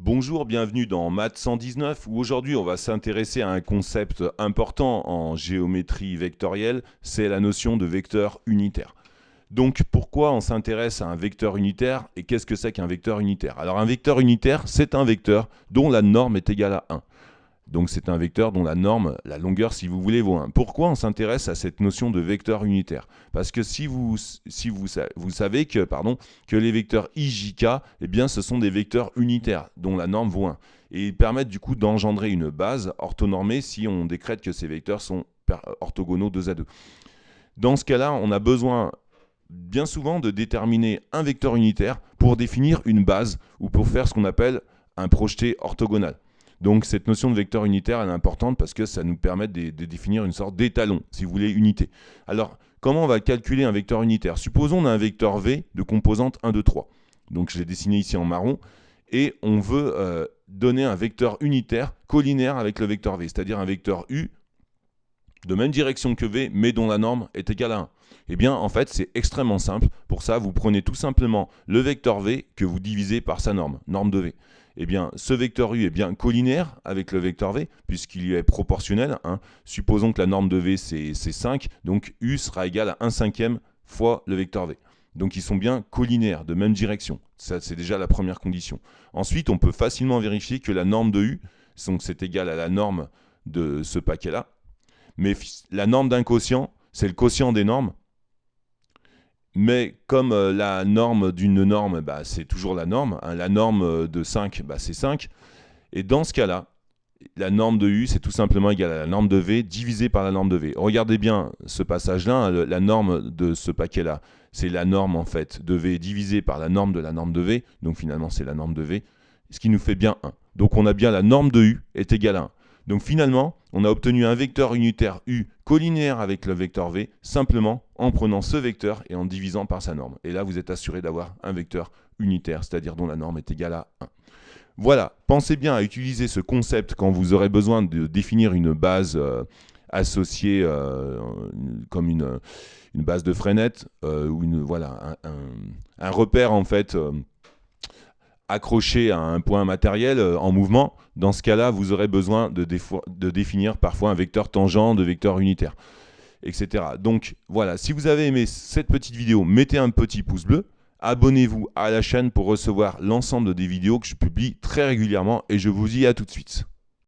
Bonjour, bienvenue dans Maths 119 où aujourd'hui on va s'intéresser à un concept important en géométrie vectorielle, c'est la notion de vecteur unitaire. Donc pourquoi on s'intéresse à un vecteur unitaire et qu'est-ce que c'est qu'un vecteur unitaire? Alors un vecteur unitaire, c'est un vecteur dont la norme est égale à 1. Donc c'est un vecteur dont la norme, la longueur si vous voulez, vaut 1. Pourquoi on s'intéresse à cette notion de vecteur unitaire? Parce que si vous savez que les vecteurs IJK, eh bien, ce sont des vecteurs unitaires dont la norme vaut 1. Et ils permettent du coup d'engendrer une base orthonormée si on décrète que ces vecteurs sont orthogonaux 2 à 2. Dans ce cas-là, on a besoin bien souvent de déterminer un vecteur unitaire pour définir une base ou pour faire ce qu'on appelle un projeté orthogonal. Donc cette notion de vecteur unitaire elle est importante parce que ça nous permet de définir une sorte d'étalon, si vous voulez, unité. Alors, comment on va calculer un vecteur unitaire? Supposons qu'on a un vecteur V de composante 1, 2, 3. Donc je l'ai dessiné ici en marron. Et on veut donner un vecteur unitaire collinaire avec le vecteur V, c'est-à-dire un vecteur U de même direction que V, mais dont la norme est égale à 1. Eh bien, en fait, c'est extrêmement simple. Pour ça, vous prenez tout simplement le vecteur V que vous divisez par sa norme, norme de V. Eh bien, ce vecteur U est bien collinaire avec le vecteur V, puisqu'il lui est proportionnel. Supposons que la norme de V, c'est 5, donc U sera égal à 1/5 fois le vecteur V. Donc, ils sont bien collinaires, de même direction. Ça, c'est déjà la première condition. Ensuite, on peut facilement vérifier que la norme de U, donc c'est égal à la norme de ce paquet-là. Mais la norme d'un quotient, c'est le quotient des normes. Mais comme la norme d'une norme, c'est toujours la norme. La norme de 5, c'est 5. Et dans ce cas-là, la norme de U, c'est tout simplement égal à la norme de V divisée par la norme de V. Regardez bien ce passage-là, la norme de ce paquet-là, c'est la norme en fait de V divisée par la norme de V. Donc finalement, c'est la norme de V, ce qui nous fait bien 1. Donc on a bien la norme de U est égale à 1. Donc finalement, on a obtenu un vecteur unitaire U collinaire avec le vecteur V, simplement en prenant ce vecteur et en divisant par sa norme. Et là, vous êtes assuré d'avoir un vecteur unitaire, c'est-à-dire dont la norme est égale à 1. Voilà, pensez bien à utiliser ce concept quand vous aurez besoin de définir une base associée comme une base de Freinet, ou un repère en fait accroché à un point matériel en mouvement. Dans ce cas-là, vous aurez besoin de définir parfois un vecteur tangent de vecteur unitaire, etc. Donc voilà, si vous avez aimé cette petite vidéo, mettez un petit pouce bleu, abonnez-vous à la chaîne pour recevoir l'ensemble des vidéos que je publie très régulièrement et je vous dis à tout de suite.